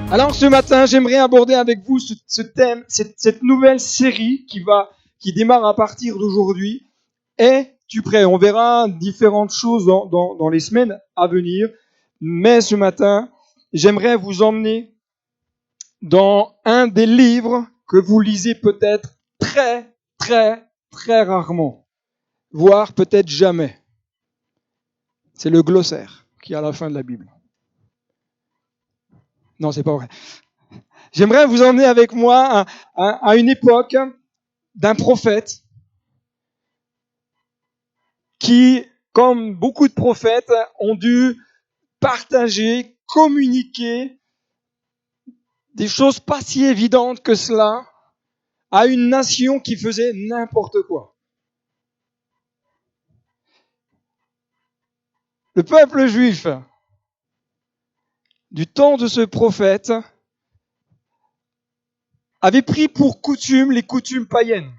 Alors ce matin, j'aimerais aborder avec vous ce thème, cette nouvelle série qui démarre à partir d'aujourd'hui. Es-tu prêt? On verra différentes choses dans les semaines à venir. Mais ce matin, j'aimerais vous emmener dans un des livres que vous lisez peut-être très, très, très rarement, voire peut-être jamais. C'est le glossaire qui est à la fin de la Bible. Non, c'est pas vrai. J'aimerais vous emmener avec moi à une époque d'un prophète qui, comme beaucoup de prophètes, ont dû partager, communiquer des choses pas si évidentes que cela à une nation qui faisait n'importe quoi. Le peuple juif, du temps de ce prophète, avait pris pour coutume les coutumes païennes.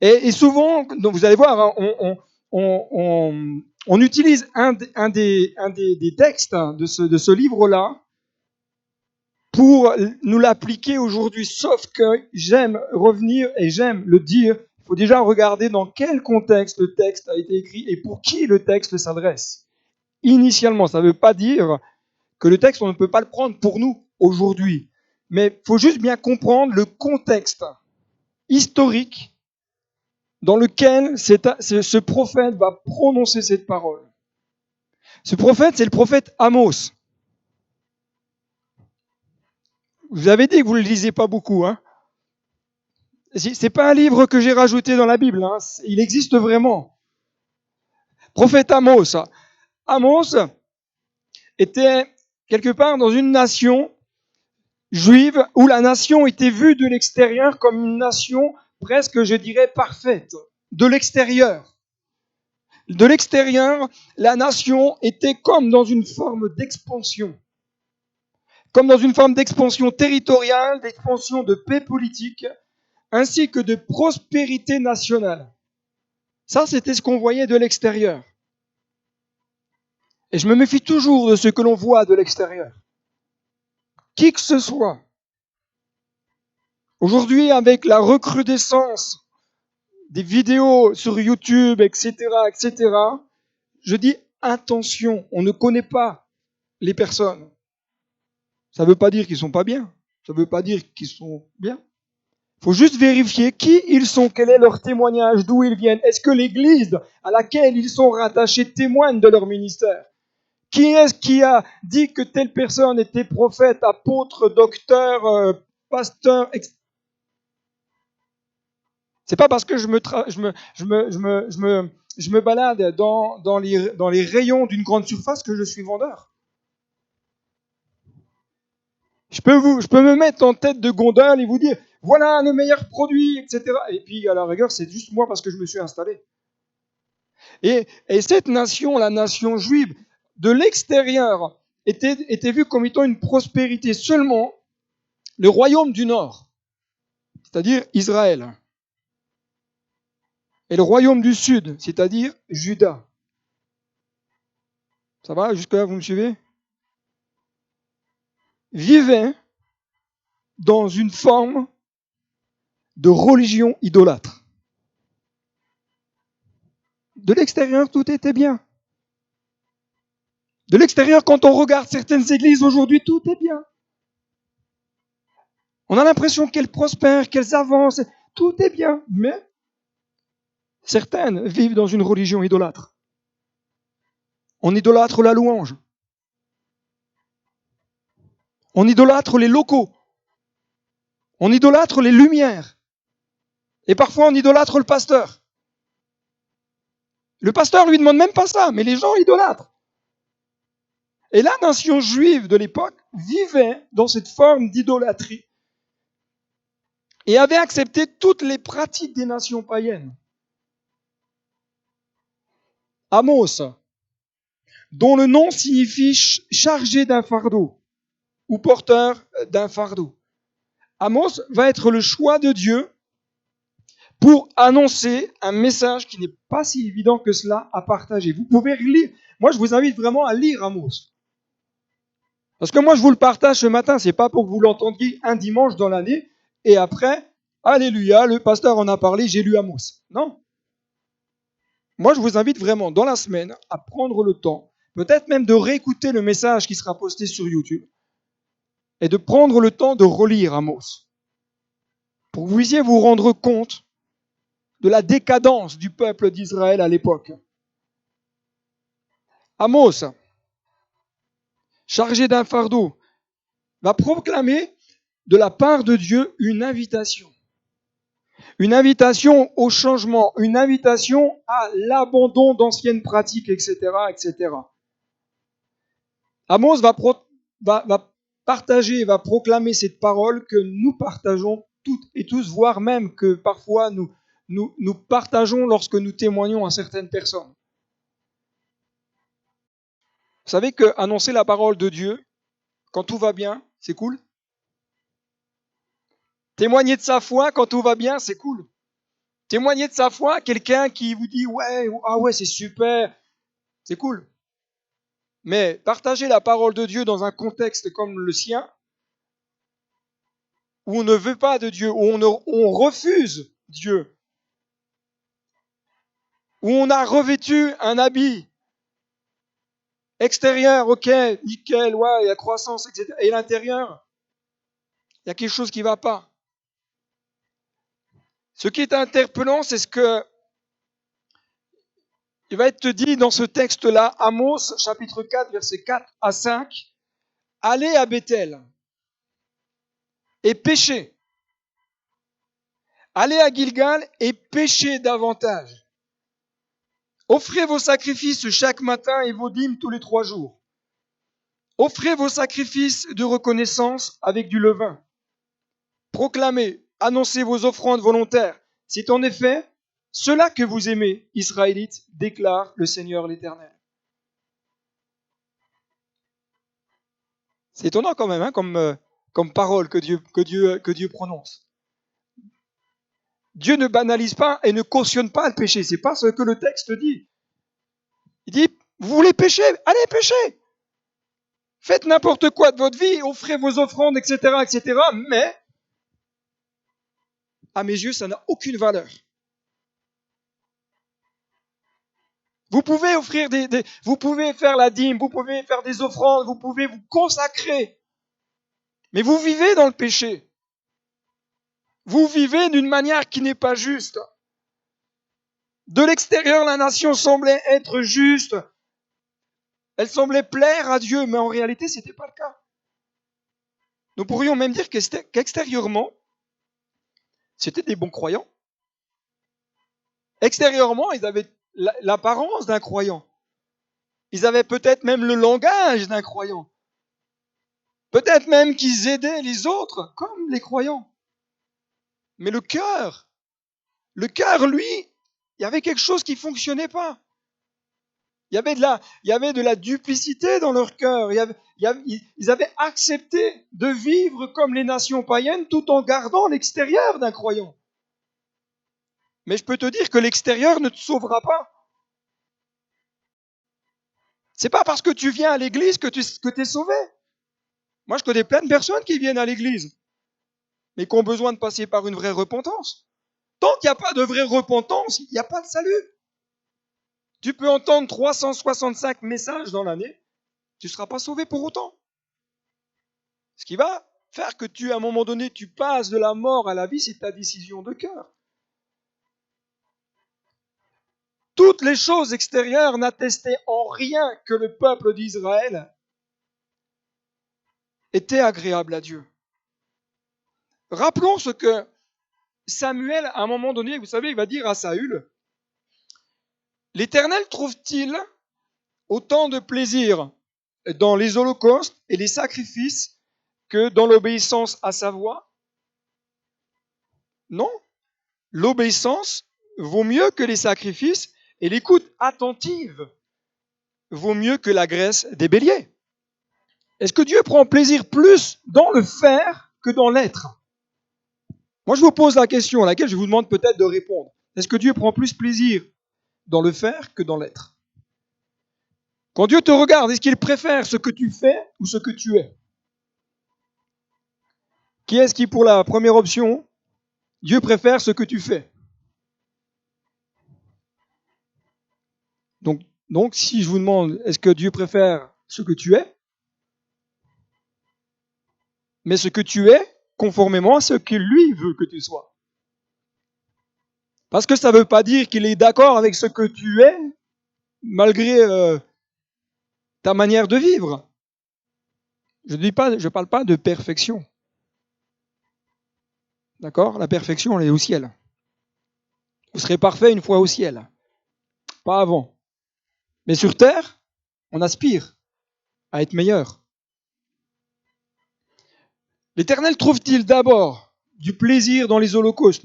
Et souvent, donc vous allez voir, hein, on utilise un des textes de ce livre-là pour nous l'appliquer aujourd'hui. Sauf que j'aime revenir et j'aime le dire, il faut déjà regarder dans quel contexte le texte a été écrit et pour qui le texte s'adresse. Initialement, ça ne veut pas dire que le texte, on ne peut pas le prendre pour nous aujourd'hui. Mais il faut juste bien comprendre le contexte historique dans lequel ce prophète va prononcer cette parole. Ce prophète, c'est le prophète Amos. Vous avez dit que vous ne le lisez pas beaucoup. Hein. C'est pas un livre que j'ai rajouté dans la Bible. Hein. Il existe vraiment. Prophète Amos. Amos était quelque part dans une nation juive où la nation était vue de l'extérieur comme une nation presque, je dirais, parfaite. De l'extérieur. De l'extérieur, la nation était comme dans une forme d'expansion. Comme dans une forme d'expansion territoriale, d'expansion de paix politique, ainsi que de prospérité nationale. Ça, c'était ce qu'on voyait de l'extérieur. Et je me méfie toujours de ce que l'on voit de l'extérieur. Qui que ce soit. Aujourd'hui, avec la recrudescence des vidéos sur YouTube, etc., je dis attention, on ne connaît pas les personnes. Ça ne veut pas dire qu'ils ne sont pas bien. Ça ne veut pas dire qu'ils sont bien. Il faut juste vérifier qui ils sont, quel est leur témoignage, d'où ils viennent. Est-ce que l'église à laquelle ils sont rattachés témoigne de leur ministère? Qui est-ce qui a dit que telle personne était prophète, apôtre, docteur, pasteur, etc. C'est pas parce que je me balade dans les rayons d'une grande surface que je suis vendeur. Je peux me mettre en tête de gondole et vous dire, voilà le meilleur produit, etc. Et puis, à la rigueur, c'est juste moi parce que je me suis installé. Et cette nation, la nation juive, de l'extérieur, était vue comme étant une prospérité. Seulement, le royaume du Nord, c'est-à-dire Israël, et le royaume du Sud, c'est-à-dire Juda. Ça va? Jusque-là, vous me suivez? Vivaient dans une forme de religion idolâtre. De l'extérieur, tout était bien. De l'extérieur, quand on regarde certaines églises aujourd'hui, tout est bien. On a l'impression qu'elles prospèrent, qu'elles avancent, tout est bien. Mais certaines vivent dans une religion idolâtre. On idolâtre la louange. On idolâtre les locaux. On idolâtre les lumières. Et parfois, on idolâtre le pasteur. Le pasteur lui demande même pas ça, mais les gens idolâtrent. Et la nation juive de l'époque vivait dans cette forme d'idolâtrie et avait accepté toutes les pratiques des nations païennes. Amos, dont le nom signifie chargé d'un fardeau ou porteur d'un fardeau. Amos va être le choix de Dieu pour annoncer un message qui n'est pas si évident que cela à partager. Vous pouvez lire. Moi, je vous invite vraiment à lire Amos. Parce que moi, je vous le partage ce matin, c'est pas pour que vous l'entendiez un dimanche dans l'année, et après, alléluia, le pasteur en a parlé, j'ai lu Amos. Non. Moi, je vous invite vraiment, dans la semaine, à prendre le temps, peut-être même de réécouter le message qui sera posté sur YouTube, et de prendre le temps de relire Amos, pour que vous puissiez vous rendre compte de la décadence du peuple d'Israël à l'époque. Amos, chargé d'un fardeau, va proclamer de la part de Dieu une invitation. Une invitation au changement, une invitation à l'abandon d'anciennes pratiques, etc., etc. Amos va partager, va proclamer cette parole que nous partageons toutes et tous, voire même que parfois nous partageons lorsque nous témoignons à certaines personnes. Vous savez que annoncer la parole de Dieu, quand tout va bien, c'est cool. Témoigner de sa foi quand tout va bien, c'est cool. Témoigner de sa foi à quelqu'un qui vous dit ouais, ah ouais, c'est super, c'est cool. Mais partager la parole de Dieu dans un contexte comme le sien, où on ne veut pas de Dieu, où on refuse Dieu, où on a revêtu un habit extérieur, ok, nickel, ouais, il y a croissance, etc. Et l'intérieur, il y a quelque chose qui ne va pas. Ce qui est interpellant, c'est ce que il va être dit dans ce texte-là, Amos, chapitre 4, versets 4 à 5. Allez à Bethel et péchez. Allez à Gilgal et péchez davantage. Offrez vos sacrifices chaque matin et vos dîmes tous les 3 jours. Offrez vos sacrifices de reconnaissance avec du levain. Proclamez, annoncez vos offrandes volontaires. C'est en effet cela que vous aimez, Israélites, déclare le Seigneur l'Éternel. C'est étonnant quand même, hein, comme parole que Dieu prononce. Dieu ne banalise pas et ne cautionne pas le péché. C'est pas ce que le texte dit. Il dit, vous voulez pécher? Allez pécher. Faites n'importe quoi de votre vie, offrez vos offrandes, etc., etc. Mais, à mes yeux, ça n'a aucune valeur. Vous pouvez offrir vous pouvez faire la dîme, vous pouvez faire des offrandes, vous pouvez vous consacrer. Mais vous vivez dans le péché. Vous vivez d'une manière qui n'est pas juste. De l'extérieur, la nation semblait être juste. Elle semblait plaire à Dieu, mais en réalité, ce n'était pas le cas. Nous pourrions même dire qu'extérieurement, c'était des bons croyants. Extérieurement, ils avaient l'apparence d'un croyant. Ils avaient peut-être même le langage d'un croyant. Peut-être même qu'ils aidaient les autres comme les croyants. Mais le cœur, lui, il y avait quelque chose qui ne fonctionnait pas. Il y avait de la duplicité dans leur cœur. Ils avaient accepté de vivre comme les nations païennes tout en gardant l'extérieur d'un croyant. Mais je peux te dire que l'extérieur ne te sauvera pas. C'est pas parce que tu viens à l'église que tu es sauvé. Moi, je connais plein de personnes qui viennent à l'église, mais qui ont besoin de passer par une vraie repentance. Tant qu'il n'y a pas de vraie repentance, il n'y a pas de salut. Tu peux entendre 365 messages dans l'année, tu ne seras pas sauvé pour autant. Ce qui va faire que à un moment donné, tu passes de la mort à la vie, c'est ta décision de cœur. Toutes les choses extérieures n'attestaient en rien que le peuple d'Israël était agréable à Dieu. Rappelons ce que Samuel, à un moment donné, vous savez, il va dire à Saül, « L'Éternel trouve-t-il autant de plaisir dans les holocaustes et les sacrifices que dans l'obéissance à sa voix? Non, l'obéissance vaut mieux que les sacrifices et l'écoute attentive vaut mieux que la graisse des béliers. » Est-ce que Dieu prend plaisir plus dans le faire que dans l'être? Moi, je vous pose la question à laquelle je vous demande peut-être de répondre. Est-ce que Dieu prend plus plaisir dans le faire que dans l'être? Quand Dieu te regarde, est-ce qu'il préfère ce que tu fais ou ce que tu es? Qui est-ce qui, pour la première option, Dieu préfère ce que tu fais? Donc, si je vous demande, est-ce que Dieu préfère ce que tu es, mais ce que tu es conformément à ce qu'il lui veut que tu sois? Parce que ça ne veut pas dire qu'il est d'accord avec ce que tu es, malgré ta manière de vivre. Je ne parle pas de perfection. D'accord? La perfection, elle est au ciel. Vous serez parfait une fois au ciel, pas avant. Mais sur terre, on aspire à être meilleur. L'Éternel trouve-t-il d'abord du plaisir dans les holocaustes,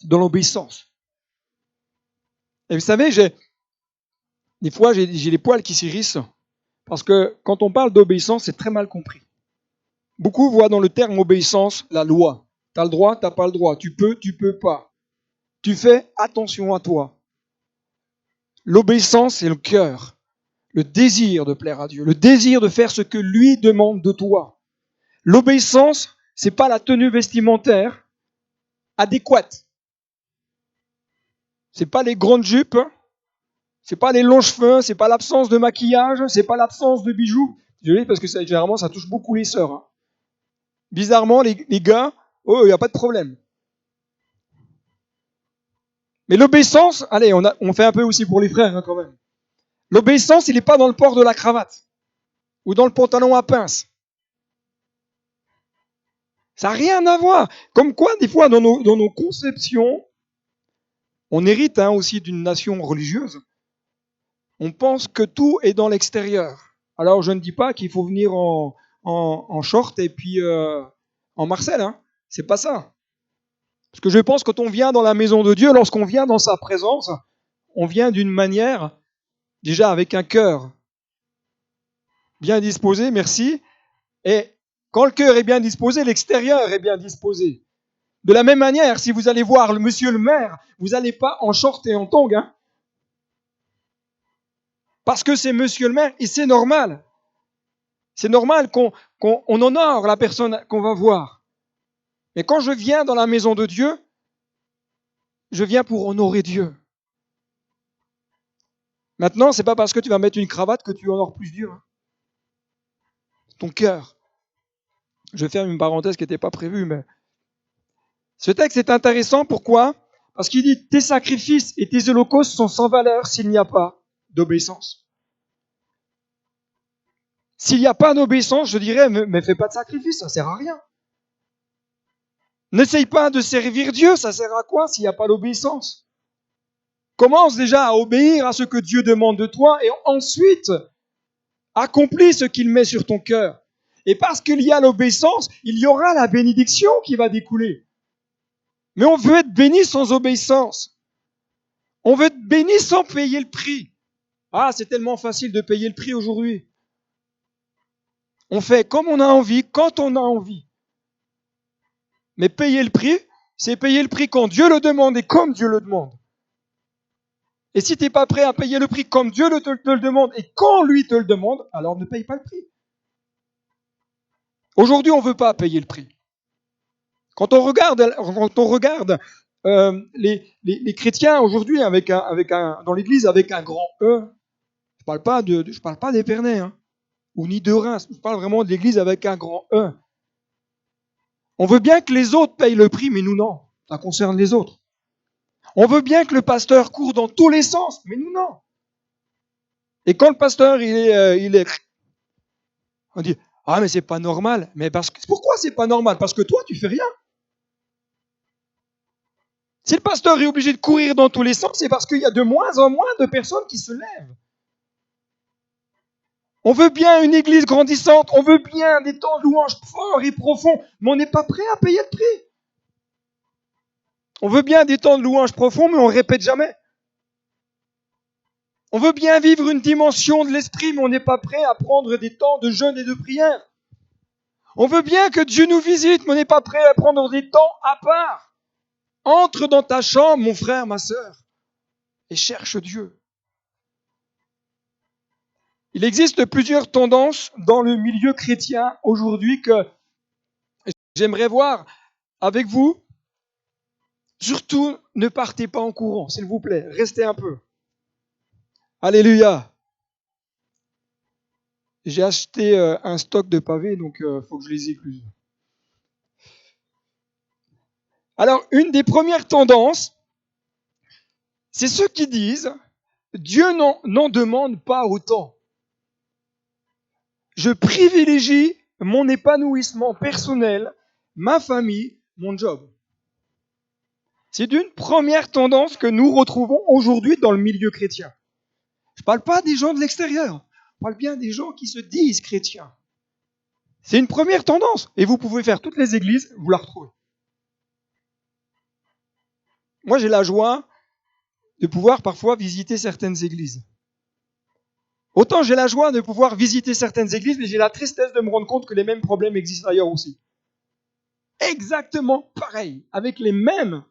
dans l'obéissance? Et vous savez, des fois, j'ai les poils qui s'hérissent, parce que quand on parle d'obéissance, c'est très mal compris. Beaucoup voient dans le terme obéissance la loi. Tu as le droit, tu n'as pas le droit. Tu peux pas. Tu fais attention à toi. L'obéissance, c'est le cœur, le désir de plaire à Dieu, le désir de faire ce que lui demande de toi. L'obéissance, c'est pas la tenue vestimentaire adéquate. C'est pas les grandes jupes, c'est pas les longs cheveux, c'est pas l'absence de maquillage, c'est pas l'absence de bijoux. Désolé parce que généralement ça touche beaucoup les sœurs. Hein. Bizarrement, les gars, oh, il n'y a pas de problème. Mais l'obéissance, allez, on fait un peu aussi pour les frères hein, quand même. L'obéissance, il n'est pas dans le port de la cravate ou dans le pantalon à pince. Ça n'a rien à voir. Comme quoi, des fois, dans nos conceptions, on hérite hein, aussi d'une nation religieuse. On pense que tout est dans l'extérieur. Alors, je ne dis pas qu'il faut venir en short et puis en Marcel. Hein. C'est pas ça. Parce que je pense que quand on vient dans la maison de Dieu, lorsqu'on vient dans sa présence, on vient d'une manière, déjà avec un cœur bien disposé, merci. Et quand le cœur est bien disposé, l'extérieur est bien disposé. De la même manière, si vous allez voir le monsieur le maire, vous n'allez pas en short et en tongs. Hein, parce que c'est monsieur le maire et c'est normal. C'est normal qu'on honore la personne qu'on va voir. Mais quand je viens dans la maison de Dieu, je viens pour honorer Dieu. Maintenant, c'est pas parce que tu vas mettre une cravate que tu honores plus Dieu. Hein. Ton cœur. Je vais faire une parenthèse qui n'était pas prévue, mais ce texte est intéressant. Pourquoi? Parce qu'il dit tes sacrifices et tes holocaustes sont sans valeur s'il n'y a pas d'obéissance. S'il n'y a pas d'obéissance, je dirais, mais fais pas de sacrifice, ça sert à rien. N'essaye pas de servir Dieu, ça sert à quoi s'il n'y a pas d'obéissance? Commence déjà à obéir à ce que Dieu demande de toi et ensuite accomplis ce qu'il met sur ton cœur. Et parce qu'il y a l'obéissance, il y aura la bénédiction qui va découler. Mais on veut être béni sans obéissance. On veut être béni sans payer le prix. Ah, c'est tellement facile de payer le prix aujourd'hui. On fait comme on a envie, quand on a envie. Mais payer le prix, c'est payer le prix quand Dieu le demande et comme Dieu le demande. Et si tu n'es pas prêt à payer le prix comme Dieu te le demande et quand lui te le demande, alors ne paye pas le prix. Aujourd'hui, on ne veut pas payer le prix. Quand on regarde les chrétiens aujourd'hui dans l'église avec un grand E, je ne parle pas d'Épernay, hein, ou ni de Reims, je parle vraiment de l'église avec un grand E. On veut bien que les autres payent le prix, mais nous non. Ça concerne les autres. On veut bien que le pasteur court dans tous les sens, mais nous non. Et quand le pasteur on dit ah mais c'est pas normal. Mais pourquoi c'est pas normal? Parce que toi tu fais rien. Si le pasteur est obligé de courir dans tous les sens, c'est parce qu'il y a de moins en moins de personnes qui se lèvent. On veut bien une église grandissante, on veut bien des temps de louange forts et profonds, mais on n'est pas prêt à payer le prix. On veut bien des temps de louange profonds, mais on ne répète jamais. On veut bien vivre une dimension de l'esprit, mais on n'est pas prêt à prendre des temps de jeûne et de prière. On veut bien que Dieu nous visite, mais on n'est pas prêt à prendre des temps à part. Entre dans ta chambre, mon frère, ma sœur, et cherche Dieu. Il existe plusieurs tendances dans le milieu chrétien aujourd'hui que j'aimerais voir avec vous. Surtout, ne partez pas en courant, s'il vous plaît. Restez un peu. Alléluia. J'ai acheté un stock de pavés, donc il faut que je les écluse. Alors, une des premières tendances, c'est ceux qui disent Dieu n'en demande pas autant. Je privilégie mon épanouissement personnel, ma famille, mon job. C'est une première tendance que nous retrouvons aujourd'hui dans le milieu chrétien. Je ne parle pas des gens de l'extérieur, je parle bien des gens qui se disent chrétiens. C'est une première tendance, et vous pouvez faire toutes les églises, vous la retrouvez. Moi, j'ai la joie de pouvoir parfois visiter certaines églises. Autant j'ai la joie de pouvoir visiter certaines églises, mais j'ai la tristesse de me rendre compte que les mêmes problèmes existent ailleurs aussi. Exactement pareil, avec les mêmes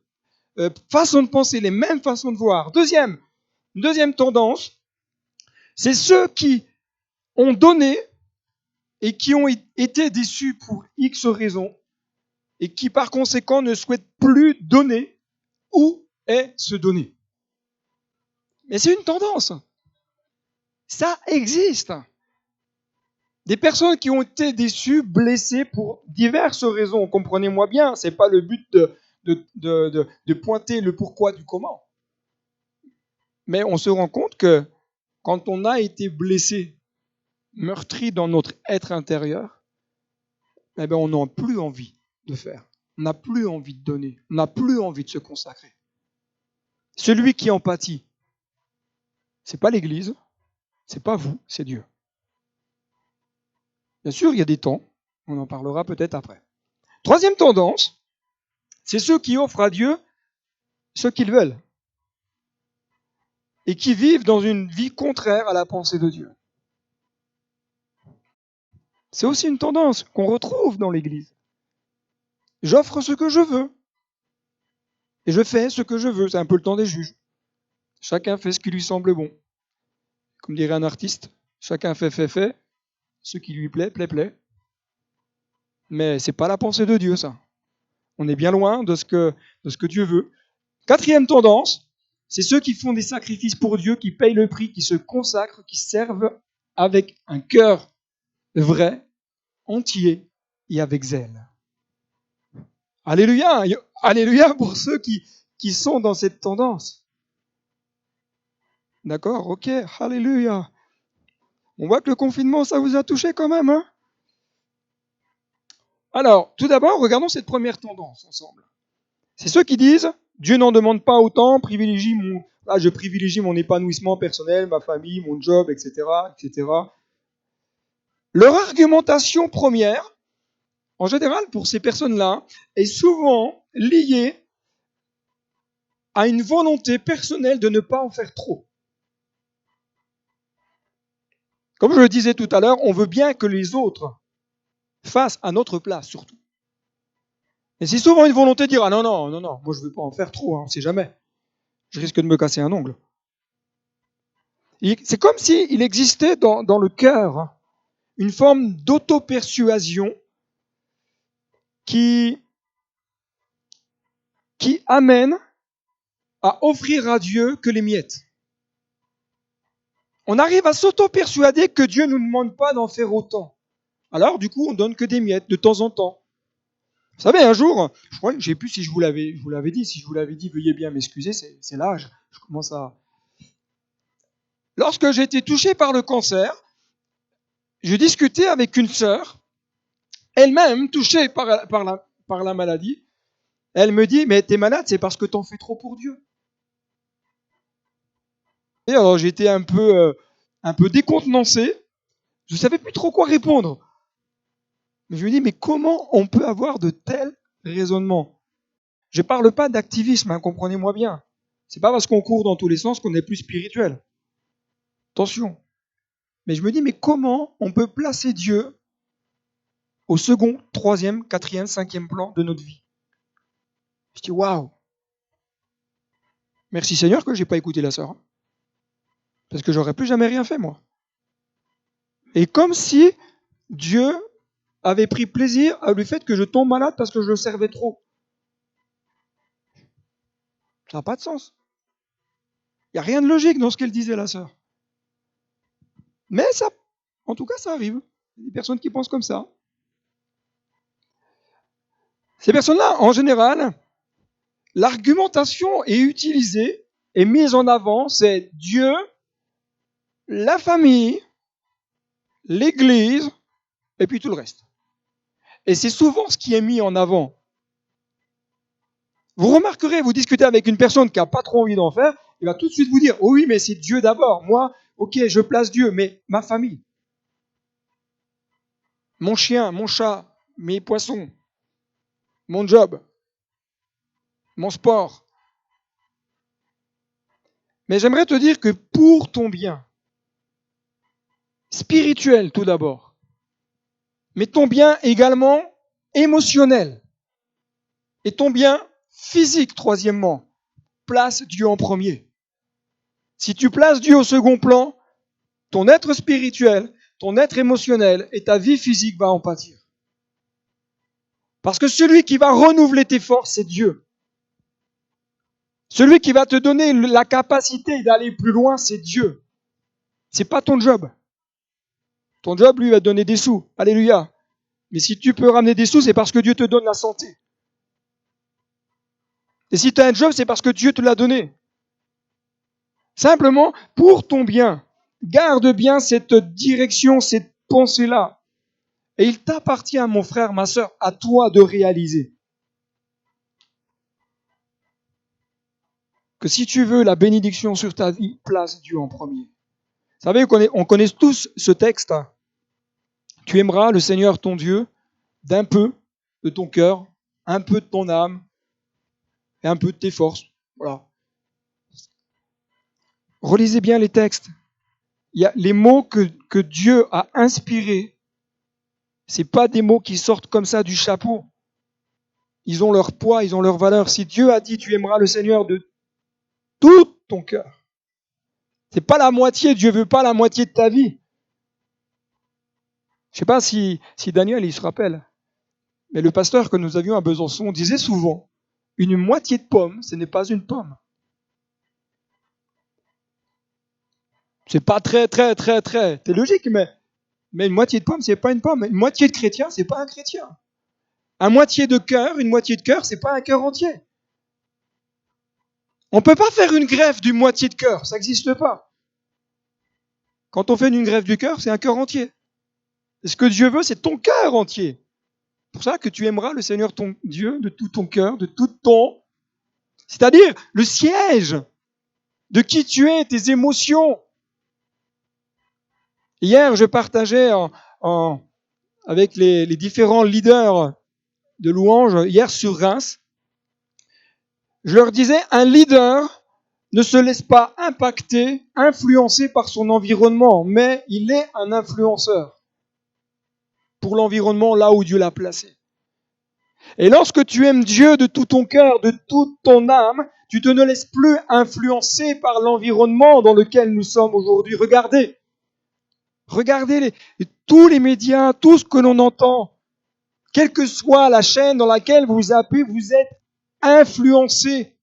façons de penser, les mêmes façons de voir. Deuxième tendance, c'est ceux qui ont donné et qui ont été déçus pour X raisons et qui par conséquent ne souhaitent plus donner ou se donner. Mais c'est une tendance. Ça existe. Des personnes qui ont été déçues, blessées pour diverses raisons. Comprenez-moi bien, ce n'est pas le but de pointer le pourquoi du comment. Mais on se rend compte que quand on a été blessé, meurtri dans notre être intérieur, eh bien on n'a plus envie de faire. On n'a plus envie de donner. On n'a plus envie de se consacrer. Celui qui en pâtit, ce n'est pas l'Église, ce n'est pas vous, c'est Dieu. Bien sûr, il y a des temps, on en parlera peut-être après. Troisième tendance, c'est ceux qui offrent à Dieu ce qu'ils veulent et qui vivent dans une vie contraire à la pensée de Dieu. C'est aussi une tendance qu'on retrouve dans l'Église. J'offre ce que je veux et je fais ce que je veux. C'est un peu le temps des juges. Chacun fait ce qui lui semble bon. Comme dirait un artiste, chacun fait. Ce qui lui plaît. Mais c'est pas la pensée de Dieu, ça. On est bien loin de ce que Dieu veut. Quatrième tendance, c'est ceux qui font des sacrifices pour Dieu, qui payent le prix, qui se consacrent, qui servent avec un cœur vrai, entier et avec zèle. Alléluia, alléluia pour ceux qui sont dans cette tendance. D'accord, ok, alléluia. On voit que le confinement, ça vous a touché quand même, hein? Alors, tout d'abord, regardons cette première tendance ensemble. C'est ceux qui disent, Dieu n'en demande pas autant, je privilégie mon épanouissement personnel, ma famille, mon job, etc., etc. Leur argumentation première, en général pour ces personnes-là, est souvent liée à une volonté personnelle de ne pas en faire trop. Comme je le disais tout à l'heure, on veut bien que les autres fassent à notre place, surtout. Et c'est souvent une volonté de dire, ah non, moi je ne veux pas en faire trop, on ne sait jamais. Je risque de me casser un ongle. C'est comme s'il existait dans le cœur une forme d'auto-persuasion qui amène à offrir à Dieu que les miettes. On arrive à s'auto-persuader que Dieu ne nous demande pas d'en faire autant. Alors, du coup, on donne que des miettes de temps en temps. Vous savez, un jour, je crois que je ne sais plus si je vous l'avais dit. Si je vous l'avais dit, veuillez bien m'excuser, c'est l'âge. Je commence à. Lorsque j'ai été touché par le cancer, je discutais avec une sœur, elle-même touchée par la maladie. Elle me dit, mais t'es malade, c'est parce que t'en fais trop pour Dieu. Et alors j'étais un peu décontenancé. Je ne savais plus trop quoi répondre. Mais je me dis, mais comment on peut avoir de tels raisonnements? Je ne parle pas d'activisme, comprenez-moi bien. C'est pas parce qu'on court dans tous les sens qu'on est plus spirituel. Attention. Mais je me dis, mais comment on peut placer Dieu au second, troisième, quatrième, cinquième plan de notre vie? Je dis, waouh! Merci Seigneur que je n'ai pas écouté la sœur. Parce que j'aurais plus jamais rien fait, moi. Et comme si Dieu avait pris plaisir à le fait que je tombe malade parce que je le servais trop. Ça n'a pas de sens. Il n'y a rien de logique dans ce qu'elle disait, la sœur. Mais ça, en tout cas, ça arrive. Il y a des personnes qui pensent comme ça. Ces personnes-là, en général, l'argumentation est utilisée et mise en avant, c'est Dieu, la famille, l'Église, et puis tout le reste. Et c'est souvent ce qui est mis en avant. Vous remarquerez, vous discutez avec une personne qui n'a pas trop envie d'en faire, il va tout de suite vous dire, oh oui, mais c'est Dieu d'abord. Moi, ok, je place Dieu, mais ma famille, mon chien, mon chat, mes poissons, mon job, mon sport. Mais j'aimerais te dire que pour ton bien, spirituel tout d'abord, mais ton bien également émotionnel, et ton bien physique troisièmement, place Dieu en premier. Si tu places Dieu au second plan, ton être spirituel, ton être émotionnel et ta vie physique va en pâtir. Parce que celui qui va renouveler tes forces, c'est Dieu. Celui qui va te donner la capacité d'aller plus loin, c'est Dieu. C'est pas ton job. Ton job, lui, va te donner des sous. Alléluia. Mais si tu peux ramener des sous, c'est parce que Dieu te donne la santé. Et si tu as un job, c'est parce que Dieu te l'a donné. Simplement, pour ton bien, garde bien cette direction, cette pensée-là. Et il t'appartient, mon frère, ma sœur, à toi de réaliser que si tu veux la bénédiction sur ta vie, place Dieu en premier. Vous savez, on connaît tous ce texte. Tu aimeras le Seigneur ton Dieu d'un peu de ton cœur, un peu de ton âme et un peu de tes forces. Voilà. Relisez bien les textes. Il y a les mots que Dieu a inspirés. C'est pas des mots qui sortent comme ça du chapeau. Ils ont leur poids, ils ont leur valeur. Si Dieu a dit tu aimeras le Seigneur de tout ton cœur, c'est pas la moitié. Dieu veut pas la moitié de ta vie. Je sais pas si Daniel il se rappelle, mais le pasteur que nous avions à Besançon disait souvent une moitié de pomme, ce n'est pas une pomme. C'est pas très. C'est logique, mais une moitié de pomme, c'est pas une pomme. Une moitié de chrétien, c'est pas un chrétien. Un moitié de cœur, une moitié de cœur, c'est pas un cœur entier. On peut pas faire une greffe d'une moitié de cœur, ça n'existe pas. Quand on fait une greffe du cœur, c'est un cœur entier. Et ce que Dieu veut, c'est ton cœur entier. C'est pour ça que tu aimeras le Seigneur ton Dieu de tout ton cœur, de tout ton... C'est-à-dire le siège de qui tu es, tes émotions. Hier, je partageais avec les différents leaders de louanges, hier sur Reims, je leur disais, un leader ne se laisse pas impacter, influencer par son environnement, mais il est un influenceur pour l'environnement là où Dieu l'a placé. Et lorsque tu aimes Dieu de tout ton cœur, de toute ton âme, tu te ne laisses plus influencer par l'environnement dans lequel nous sommes aujourd'hui. Regardez tous les médias, tout ce que l'on entend, quelle que soit la chaîne dans laquelle vous appuyez, vous êtes influencé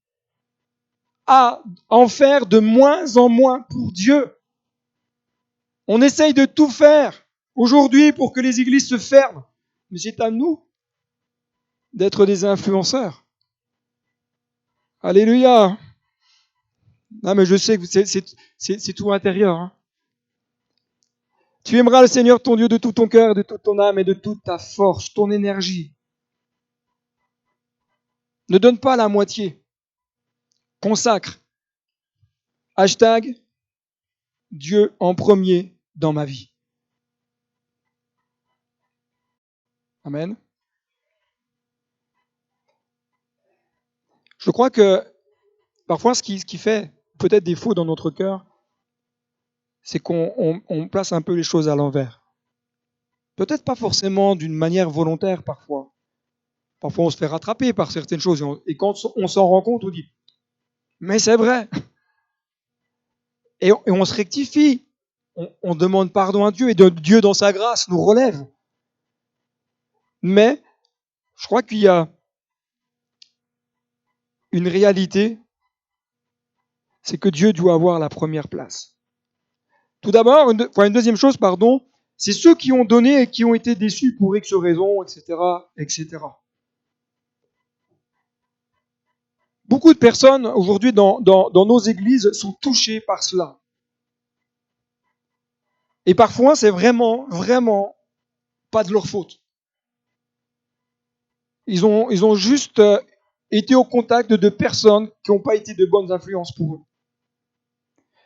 à en faire de moins en moins pour Dieu. On essaye de tout faire aujourd'hui pour que les églises se ferment. Mais c'est à nous d'être des influenceurs. Alléluia. Non, mais je sais que c'est tout intérieur. Hein. Tu aimeras le Seigneur ton Dieu de tout ton cœur, de toute ton âme et de toute ta force, ton énergie. Ne donne pas la moitié. Consacre. Hashtag Dieu en premier dans ma vie. Amen. Je crois que parfois ce qui fait peut-être défaut dans notre cœur, c'est qu'on place un peu les choses à l'envers. Peut-être pas forcément d'une manière volontaire parfois. Parfois on se fait rattraper par certaines choses et quand on s'en rend compte, on dit « mais c'est vrai ». Et on se rectifie. on demande pardon à Dieu et Dieu dans sa grâce nous relève. Mais je crois qu'il y a une réalité, c'est que Dieu doit avoir la première place. Tout d'abord, une deuxième chose, c'est ceux qui ont donné et qui ont été déçus pour X raisons, etc., etc. Beaucoup de personnes aujourd'hui dans nos églises sont touchées par cela. Et parfois, c'est vraiment, vraiment pas de leur faute. Ils ont juste été au contact de personnes qui n'ont pas été de bonnes influences pour eux.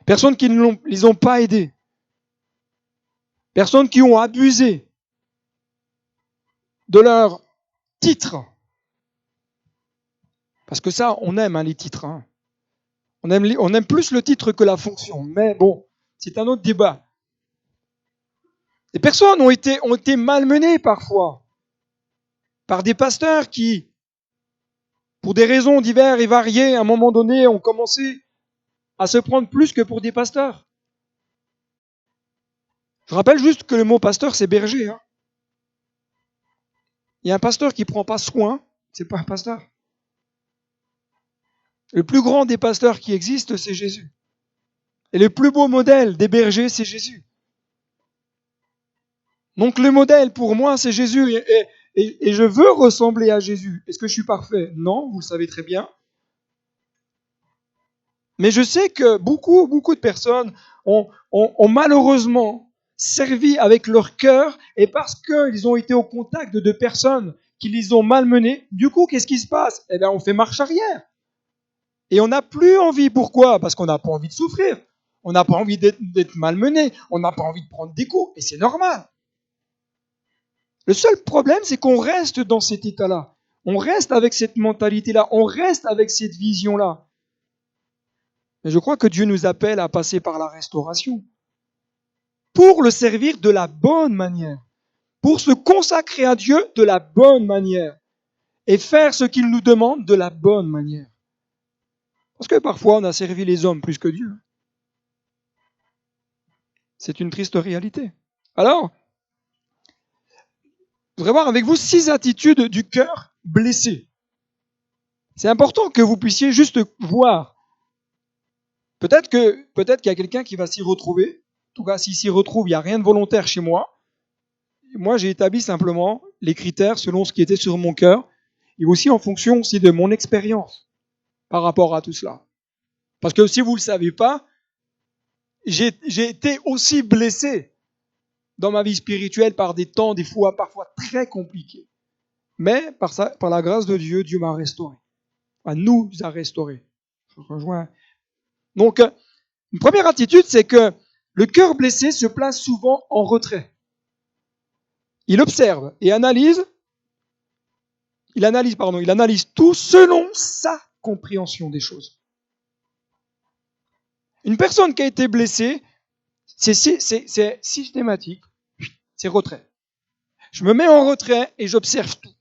Personnes qui ne les ont pas aidés. Personnes qui ont abusé de leur titre. Parce que ça, on aime les titres. On aime plus le titre que la fonction. Mais bon, c'est un autre débat. Les personnes ont été malmenées parfois par des pasteurs qui, pour des raisons diverses et variées, à un moment donné, ont commencé à se prendre plus que pour des pasteurs. Je rappelle juste que le mot pasteur, c'est berger. Il y a un pasteur qui ne prend pas soin, c'est pas un pasteur. Le plus grand des pasteurs qui existent, c'est Jésus. Et le plus beau modèle des bergers, c'est Jésus. Donc le modèle pour moi, c'est Jésus. Et je veux ressembler à Jésus. Est-ce que je suis parfait? Non, vous le savez très bien. Mais je sais que beaucoup de personnes ont malheureusement servi avec leur cœur, et parce qu'ils ont été au contact de personnes qui les ont malmenés, du coup, qu'est-ce qui se passe? Eh bien, on fait marche arrière. Et on n'a plus envie. Pourquoi? Parce qu'on n'a pas envie de souffrir. On n'a pas envie d'être malmené. On n'a pas envie de prendre des coups. Et c'est normal. Le seul problème, c'est qu'on reste dans cet état-là. On reste avec cette mentalité-là. On reste avec cette vision-là. Mais je crois que Dieu nous appelle à passer par la restauration pour le servir de la bonne manière, pour se consacrer à Dieu de la bonne manière et faire ce qu'il nous demande de la bonne manière. Parce que parfois, on a servi les hommes plus que Dieu. C'est une triste réalité. Alors, je voudrais voir avec vous 6 attitudes du cœur blessé. C'est important que vous puissiez juste voir. Peut-être qu'il y a quelqu'un qui va s'y retrouver. En tout cas, s'il s'y retrouve, il n'y a rien de volontaire chez moi. Moi, j'ai établi simplement les critères selon ce qui était sur mon cœur et aussi en fonction aussi de mon expérience par rapport à tout cela. Parce que si vous ne le savez pas, j'ai été aussi blessé dans ma vie spirituelle par des temps, des fois parfois très compliqués. Mais par la grâce de Dieu, Dieu m'a restauré. Nous a restaurés. Je rejoins. Donc, une première attitude, c'est que le cœur blessé se place souvent en retrait. Il observe et analyse. Il analyse tout selon sa compréhension des choses. Une personne qui a été blessée, c'est systématique, c'est retrait. Je me mets en retrait et j'observe tout.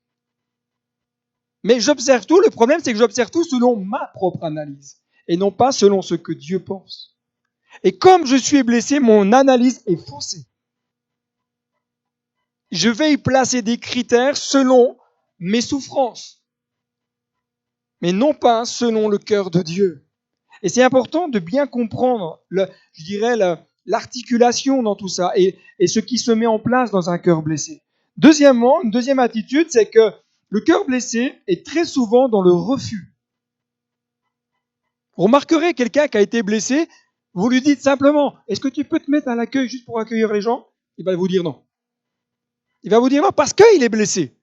Mais j'observe tout, le problème c'est que j'observe tout selon ma propre analyse et non pas selon ce que Dieu pense. Et comme je suis blessé, mon analyse est faussée. Je vais y placer des critères selon mes souffrances, mais non pas selon le cœur de Dieu. Et c'est important de bien comprendre, l'articulation dans tout ça et ce qui se met en place dans un cœur blessé. Deuxièmement, une deuxième attitude, c'est que le cœur blessé est très souvent dans le refus. Vous remarquerez quelqu'un qui a été blessé, vous lui dites simplement, est-ce que tu peux te mettre à l'accueil juste pour accueillir les gens? Il va vous dire non. Il va vous dire non parce qu'il est blessé.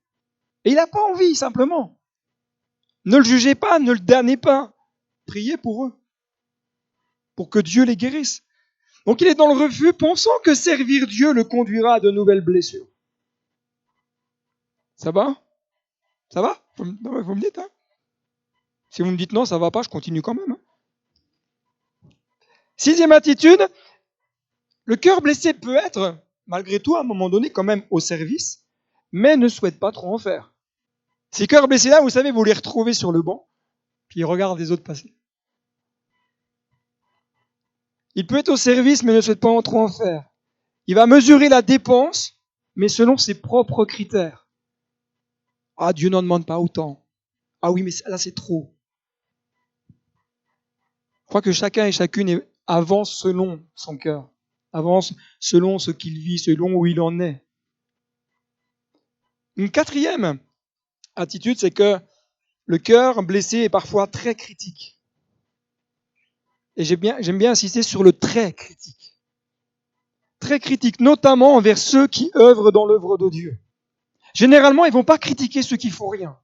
Et il n'a pas envie, simplement. Ne le jugez pas, ne le damnez pas. Priez pour eux, pour que Dieu les guérisse. Donc il est dans le refus, pensant que servir Dieu le conduira à de nouvelles blessures. Ça va? Ça va? Vous me dites, hein? Si vous me dites non, ça va pas, je continue quand même. Sixième attitude, le cœur blessé peut être, malgré tout, à un moment donné, quand même au service, mais ne souhaite pas trop en faire. Ces cœurs blessés-là, vous savez, vous les retrouvez sur le banc, puis ils regardent les autres passer. Il peut être au service, mais ne souhaite pas trop en faire. Il va mesurer la dépense, mais selon ses propres critères. Ah, Dieu n'en demande pas autant. Ah oui, mais là, c'est trop. Je crois que chacun et chacune avance selon son cœur, avance selon ce qu'il vit, selon où il en est. Une quatrième attitude, c'est que le cœur blessé est parfois très critique. Et j'aime bien insister sur le très critique. Très critique, notamment envers ceux qui œuvrent dans l'œuvre de Dieu. Généralement, ils ne vont pas critiquer ceux qui font rien.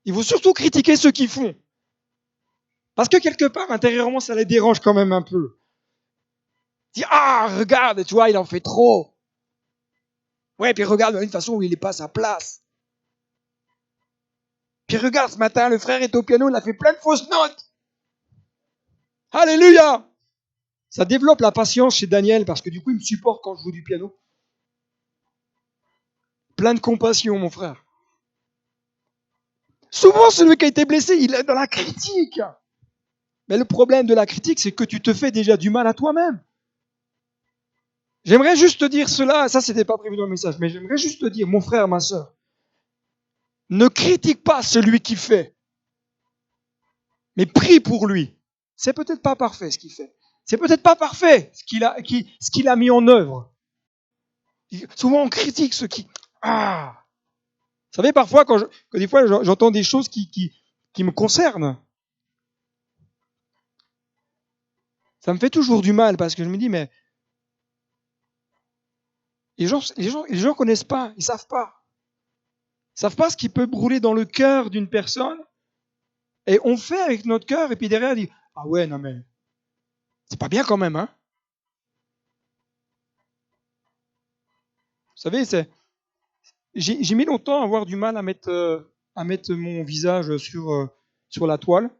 Ils vont surtout critiquer ceux qui font. Parce que quelque part, intérieurement, ça les dérange quand même un peu. Ils disent, ah, regarde, tu vois, il en fait trop. Ouais, puis regarde, de toute façon, il n'est pas à sa place. Puis regarde, ce matin, le frère est au piano, il a fait plein de fausses notes. Alléluia! Ça développe la patience chez Daniel, parce que du coup, il me supporte quand je joue du piano. Plein de compassion, mon frère. Souvent, celui qui a été blessé, il est dans la critique. Mais le problème de la critique, c'est que tu te fais déjà du mal à toi-même. J'aimerais juste te dire cela, ça c'était pas prévu dans le message, mais j'aimerais juste te dire, mon frère, ma soeur, ne critique pas celui qui fait, mais prie pour lui. C'est peut-être pas parfait ce qu'il fait. C'est peut-être pas parfait ce qu'il a mis en œuvre. Souvent on critique ceux qui... Ah! Vous savez, parfois, que des fois j'entends des choses qui me concernent, ça me fait toujours du mal parce que je me dis, mais les gens connaissent pas, ils savent pas. Ils savent pas ce qui peut brûler dans le cœur d'une personne. Et on fait avec notre cœur, et puis derrière, on dit, ah ouais, non mais, c'est pas bien quand même, hein. Vous savez, j'ai mis longtemps à avoir du mal à mettre mon visage sur la toile.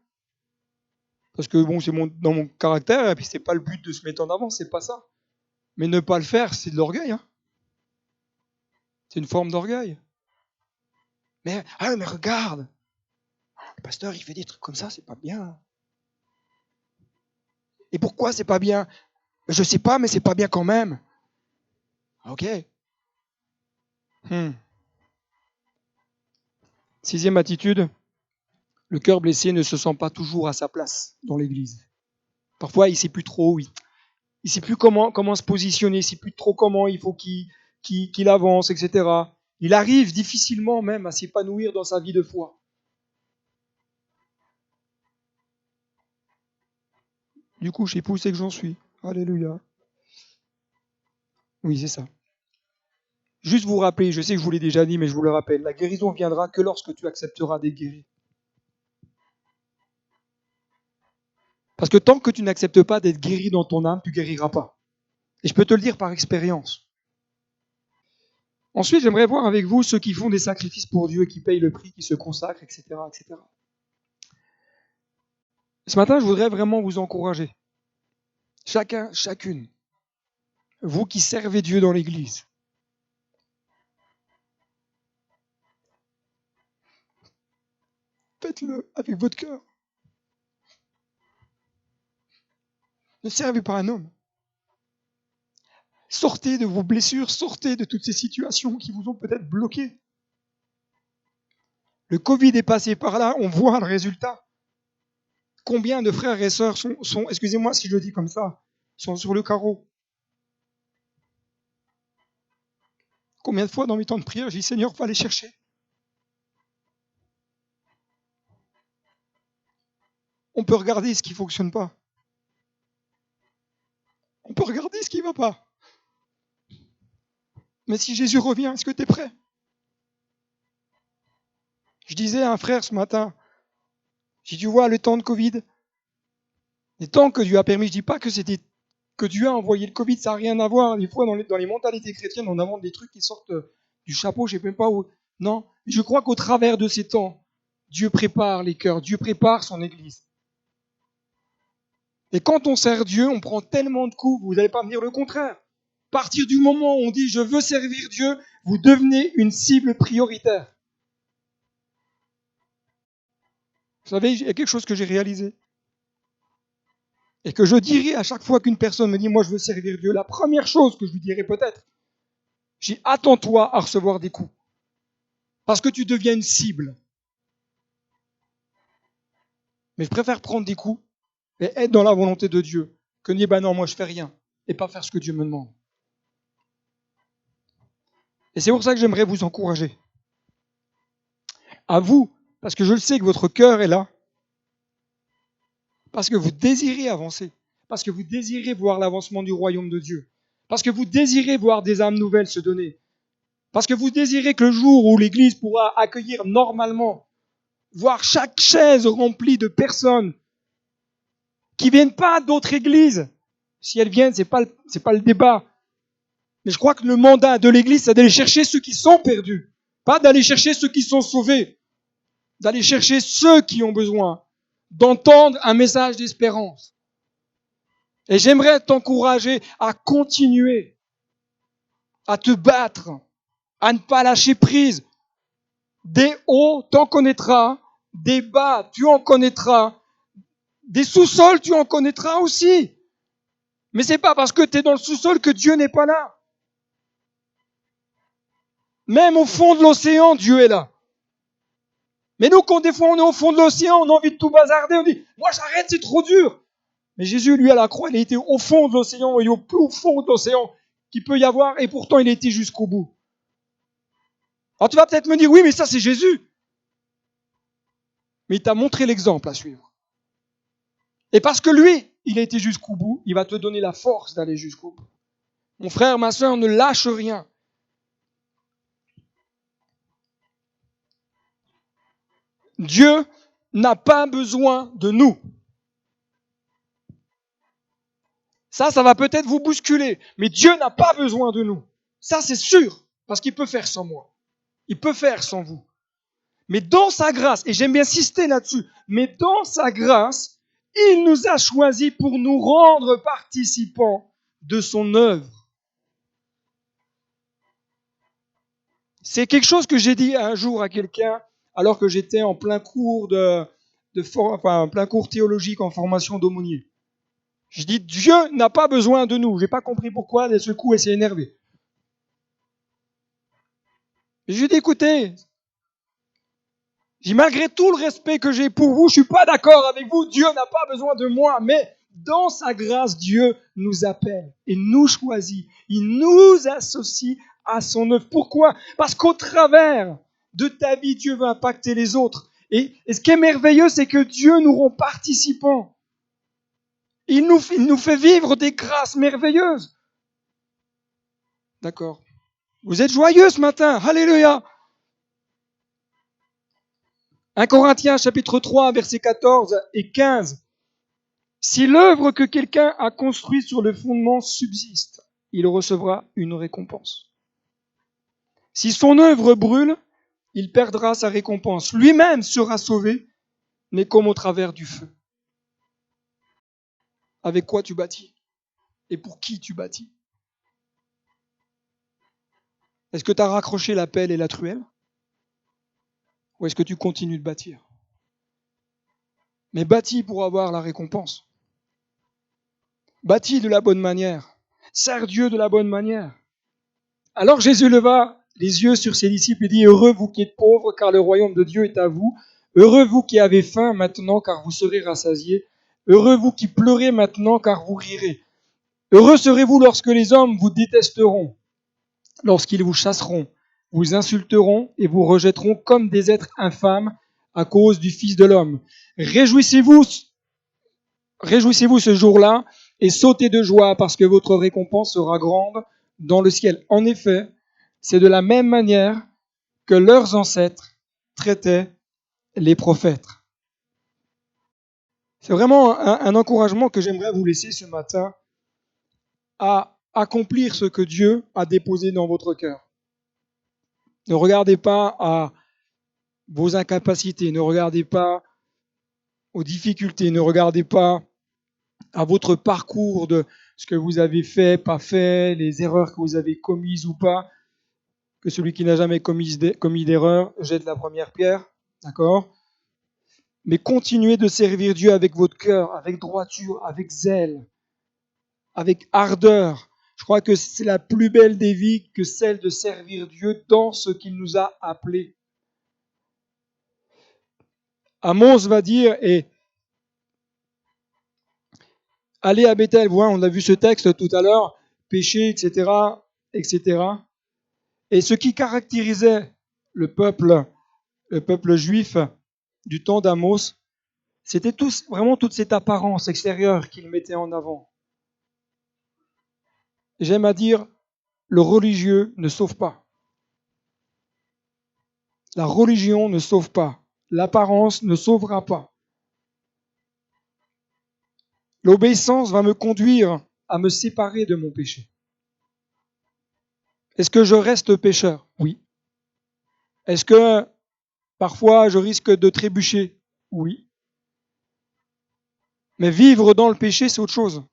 Parce que bon, c'est dans mon caractère, et puis c'est pas le but de se mettre en avant, c'est pas ça. Mais ne pas le faire, c'est de l'orgueil, hein. C'est une forme d'orgueil. Mais regarde, le pasteur, il fait des trucs comme ça, c'est pas bien. Et pourquoi c'est pas bien? Je sais pas, mais c'est pas bien quand même. Ok. 6e attitude, le cœur blessé ne se sent pas toujours à sa place dans l'église. Parfois, il ne sait plus trop, il ne sait plus comment se positionner, il ne sait plus trop comment il faut qu'il avance, etc. Il arrive difficilement même à s'épanouir dans sa vie de foi. Du coup, je sais pas où c'est que j'en suis. Alléluia. Oui, c'est ça. Juste vous rappeler, je sais que je vous l'ai déjà dit, mais je vous le rappelle, la guérison viendra que lorsque tu accepteras d'être guéri. Parce que tant que tu n'acceptes pas d'être guéri dans ton âme, tu ne guériras pas. Et je peux te le dire par expérience. Ensuite, j'aimerais voir avec vous ceux qui font des sacrifices pour Dieu, qui payent le prix, qui se consacrent, etc., etc. Ce matin, je voudrais vraiment vous encourager. Chacun, chacune. Vous qui servez Dieu dans l'Église. Faites-le avec votre cœur. Ne servez pas un homme. Sortez de vos blessures, sortez de toutes ces situations qui vous ont peut-être bloqué. Le Covid est passé par là, on voit le résultat. Combien de frères et sœurs sont excusez-moi si je le dis comme ça, sont sur le carreau. Combien de fois dans mes temps de prière, j'ai dit Seigneur, va les chercher. On peut regarder ce qui ne fonctionne pas. On peut regarder ce qui ne va pas. Mais si Jésus revient, est-ce que tu es prêt? Je disais à un frère ce matin, j'ai dit, tu vois, le temps de Covid, les temps que Dieu a permis, je ne dis pas que Dieu a envoyé le Covid, ça n'a rien à voir. Des fois, dans les mentalités chrétiennes, on invente des trucs qui sortent du chapeau, je ne sais même pas où. Non, je crois qu'au travers de ces temps, Dieu prépare les cœurs, Dieu prépare son Église. Et quand on sert Dieu, on prend tellement de coups, vous n'allez pas me dire le contraire. À partir du moment où on dit je veux servir Dieu, vous devenez une cible prioritaire. Vous savez, il y a quelque chose que j'ai réalisé. Et que je dirais à chaque fois qu'une personne me dit « moi je veux servir Dieu », la première chose que je lui dirais peut-être, j'ai « attends-toi à recevoir des coups ». Parce que tu deviens une cible. Mais je préfère prendre des coups et être dans la volonté de Dieu que de dire « ben non, moi je fais rien » et pas faire ce que Dieu me demande. Et c'est pour ça que j'aimerais vous encourager. À vous, parce que je le sais que votre cœur est là. Parce que vous désirez avancer. Parce que vous désirez voir l'avancement du royaume de Dieu. Parce que vous désirez voir des âmes nouvelles se donner. Parce que vous désirez que le jour où l'Église pourra accueillir normalement, voir chaque chaise remplie de personnes qui viennent pas d'autres églises. Si elles viennent, c'est pas le débat. Mais je crois que le mandat de l'Église, c'est d'aller chercher ceux qui sont perdus. Pas d'aller chercher ceux qui sont sauvés. D'aller chercher ceux qui ont besoin d'entendre un message d'espérance. Et j'aimerais t'encourager à continuer, à te battre, à ne pas lâcher prise. Des hauts, tu en connaîtras. Des bas, tu en connaîtras. Des sous-sols, tu en connaîtras aussi. Mais c'est pas parce que tu es dans le sous-sol que Dieu n'est pas là. Même au fond de l'océan, Dieu est là. Mais nous, quand des fois on est au fond de l'océan, on a envie de tout bazarder, on dit « moi j'arrête, c'est trop dur ». Mais Jésus, lui, à la croix, il a été au fond de l'océan, et au plus fond de l'océan qu'il peut y avoir, et pourtant il a été jusqu'au bout. Alors tu vas peut-être me dire « oui, mais ça c'est Jésus ». Mais il t'a montré l'exemple à suivre. Et parce que lui, il a été jusqu'au bout, il va te donner la force d'aller jusqu'au bout. Mon frère, ma soeur, ne lâche rien. Dieu n'a pas besoin de nous. Ça va peut-être vous bousculer, mais Dieu n'a pas besoin de nous. Ça, c'est sûr, parce qu'il peut faire sans moi. Il peut faire sans vous. Mais dans sa grâce, et j'aime bien insister là-dessus, mais dans sa grâce, il nous a choisis pour nous rendre participants de son œuvre. C'est quelque chose que j'ai dit un jour à quelqu'un, alors que j'étais en plein cours plein cours théologique en formation d'aumônier. Je dis, Dieu n'a pas besoin de nous. J'ai pas compris pourquoi, d'un seul coup, elle s'est énervée. Je lui ai dit, écoutez, malgré tout le respect que j'ai pour vous, je suis pas d'accord avec vous. Dieu n'a pas besoin de moi, mais dans sa grâce, Dieu nous appelle et nous choisit. Il nous associe à son œuvre. Pourquoi? Parce qu'au travers de ta vie, Dieu veut impacter les autres. Et ce qui est merveilleux, c'est que Dieu nous rend participants. Il nous fait vivre des grâces merveilleuses. D'accord. Vous êtes joyeux ce matin. Alléluia. 1 Corinthiens chapitre 3, versets 14 et 15. Si l'œuvre que quelqu'un a construite sur le fondement subsiste, il recevra une récompense. Si son œuvre brûle, il perdra sa récompense. Lui-même sera sauvé, mais comme au travers du feu. Avec quoi tu bâtis? Et pour qui tu bâtis? Est-ce que tu as raccroché la pelle et la truelle? Ou est-ce que tu continues de bâtir? Mais bâtis pour avoir la récompense. Bâtis de la bonne manière. Sers Dieu de la bonne manière. Alors Jésus leva les yeux sur ses disciples et dit, heureux vous qui êtes pauvres, car le royaume de Dieu est à vous. Heureux vous qui avez faim maintenant, car vous serez rassasiés. Heureux vous qui pleurez maintenant, car vous rirez. Heureux serez-vous lorsque les hommes vous détesteront, lorsqu'ils vous chasseront, vous insulteront et vous rejetteront comme des êtres infâmes à cause du Fils de l'homme. Réjouissez-vous ce jour-là et sautez de joie parce que votre récompense sera grande dans le ciel. En effet, c'est de la même manière que leurs ancêtres traitaient les prophètes. C'est vraiment un encouragement que j'aimerais vous laisser ce matin à accomplir ce que Dieu a déposé dans votre cœur. Ne regardez pas à vos incapacités, ne regardez pas aux difficultés, ne regardez pas à votre parcours de ce que vous avez fait, pas fait, les erreurs que vous avez commises ou pas. Que celui qui n'a jamais commis d'erreur jette la première pierre, d'accord? mais continuez de servir Dieu avec votre cœur, avec droiture, avec zèle, avec ardeur. Je crois que c'est la plus belle des vies que celle de servir Dieu dans ce qu'il nous a appelés. Amos va dire, et allez à Bethel, voilà, on a vu ce texte tout à l'heure, péché, etc., etc. Et ce qui caractérisait le peuple juif du temps d'Amos, c'était vraiment toute cette apparence extérieure qu'il mettait en avant. J'aime à dire, le religieux ne sauve pas. La religion ne sauve pas. L'apparence ne sauvera pas. L'obéissance va me conduire à me séparer de mon péché. Est-ce que je reste pécheur? Oui. Est-ce que parfois je risque de trébucher? Oui. Mais vivre dans le péché, c'est autre chose.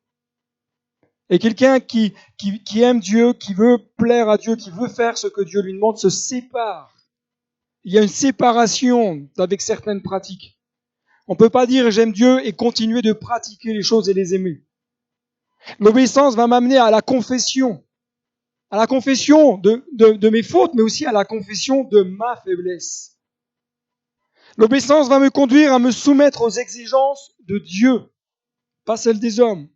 Et quelqu'un qui aime Dieu, qui veut plaire à Dieu, qui veut faire ce que Dieu lui demande, se sépare. Il y a une séparation avec certaines pratiques. On ne peut pas dire j'aime Dieu et continuer de pratiquer les choses et les aimer. L'obéissance va m'amener à la confession de mes fautes, mais aussi à la confession de ma faiblesse. L'obéissance va me conduire à me soumettre aux exigences de Dieu, pas celles des hommes,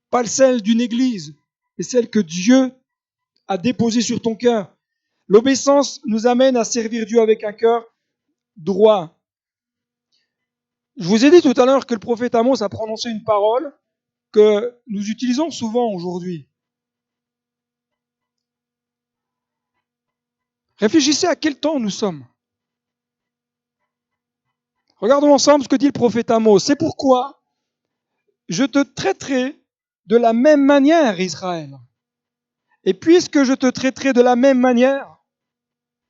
pas celles d'une église, mais celles que Dieu a déposées sur ton cœur. L'obéissance nous amène à servir Dieu avec un cœur droit. Je vous ai dit tout à l'heure que le prophète Amos a prononcé une parole que nous utilisons souvent aujourd'hui. Réfléchissez à quel temps nous sommes. Regardons ensemble ce que dit le prophète Amos. C'est pourquoi je te traiterai de la même manière, Israël. Et puisque je te traiterai de la même manière,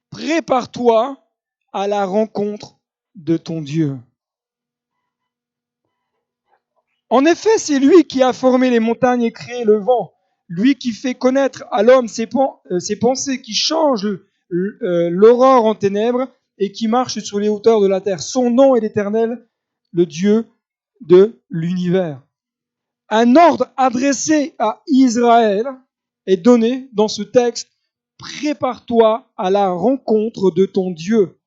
prépare-toi à la rencontre de ton Dieu. En effet, c'est lui qui a formé les montagnes et créé le vent, lui qui fait connaître à l'homme ses pensées, qui change l'aurore en ténèbres et qui marche sur les hauteurs de la terre. Son nom est l'Éternel, le Dieu de l'univers. Un ordre adressé à Israël est donné dans ce texte. Prépare-toi à la rencontre de ton Dieu.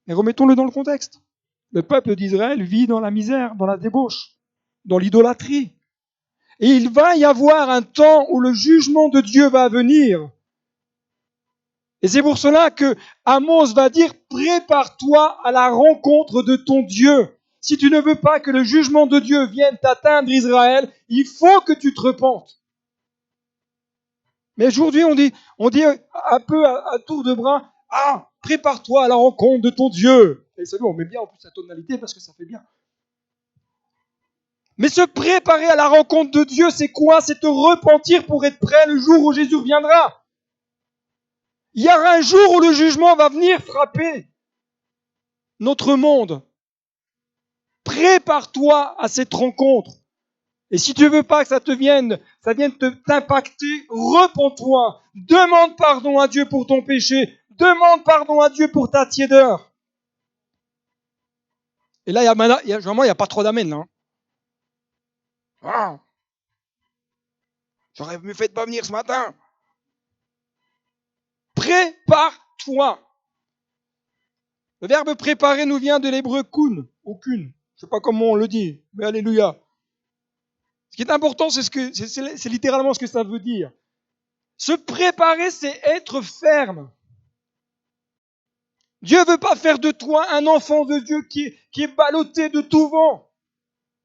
Mais remettons-le dans le contexte. Le peuple d'Israël vit dans la misère, dans la débauche, dans l'idolâtrie. Et il va y avoir un temps où le jugement de Dieu va venir. Et c'est pour cela que Amos va dire, prépare-toi à la rencontre de ton Dieu. Si tu ne veux pas que le jugement de Dieu vienne t'atteindre, Israël, il faut que tu te repentes. Mais aujourd'hui, on dit un peu à tour de bras, ah, prépare-toi à la rencontre de ton Dieu. Et c'est bon, on met bien en plus la tonalité parce que ça fait bien. Mais se préparer à la rencontre de Dieu, c'est quoi? C'est te repentir pour être prêt le jour où Jésus reviendra. Il y aura un jour où le jugement va venir frapper notre monde. Prépare-toi à cette rencontre. Et si tu ne veux pas que ça vienne t'impacter, repens-toi. Demande pardon à Dieu pour ton péché. Demande pardon à Dieu pour ta tiédeur. Et là, vraiment, il n'y a pas trop d'amen. Hein. Ah, j'aurais mieux fait de pas venir ce matin. Prépare-toi. Le verbe préparer nous vient de l'hébreu kun, aucune. Je ne sais pas comment on le dit, mais alléluia. Ce qui est important, c'est littéralement ce que ça veut dire. Se préparer, c'est être ferme. Dieu ne veut pas faire de toi un enfant de Dieu qui est ballotté de tout vent,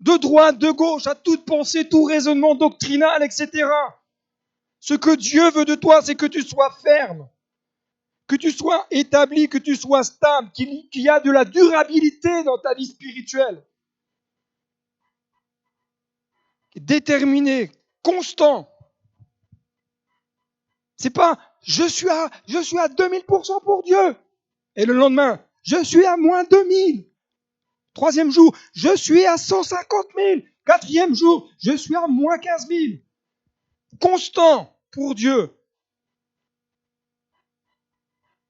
de droite, de gauche, à toute pensée, tout raisonnement doctrinal, etc. Ce que Dieu veut de toi, c'est que tu sois ferme, que tu sois établi, que tu sois stable, qu'il y a de la durabilité dans ta vie spirituelle. Déterminé, constant. C'est pas je suis à 2000% pour Dieu. Et le lendemain, je suis à moins 2000. Troisième jour, je suis à 150 000. Quatrième jour, je suis à moins 15 000. Constant pour Dieu.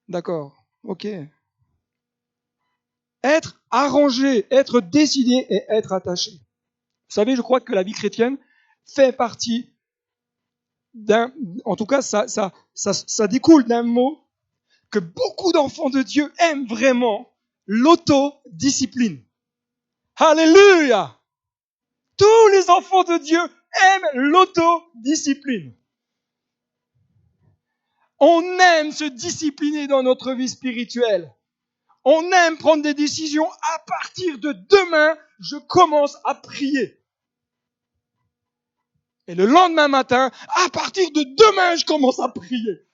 D'accord, ok. Être arrangé, être décidé et être attaché. Vous savez, je crois que la vie chrétienne fait partie en tout cas, ça découle d'un mot que beaucoup d'enfants de Dieu aiment vraiment, l'autodiscipline. Alléluia! Tous les enfants de Dieu aiment l'autodiscipline. On aime se discipliner dans notre vie spirituelle. On aime prendre des décisions. À partir de demain, je commence à prier. Et le lendemain matin, à partir de demain, je commence à prier.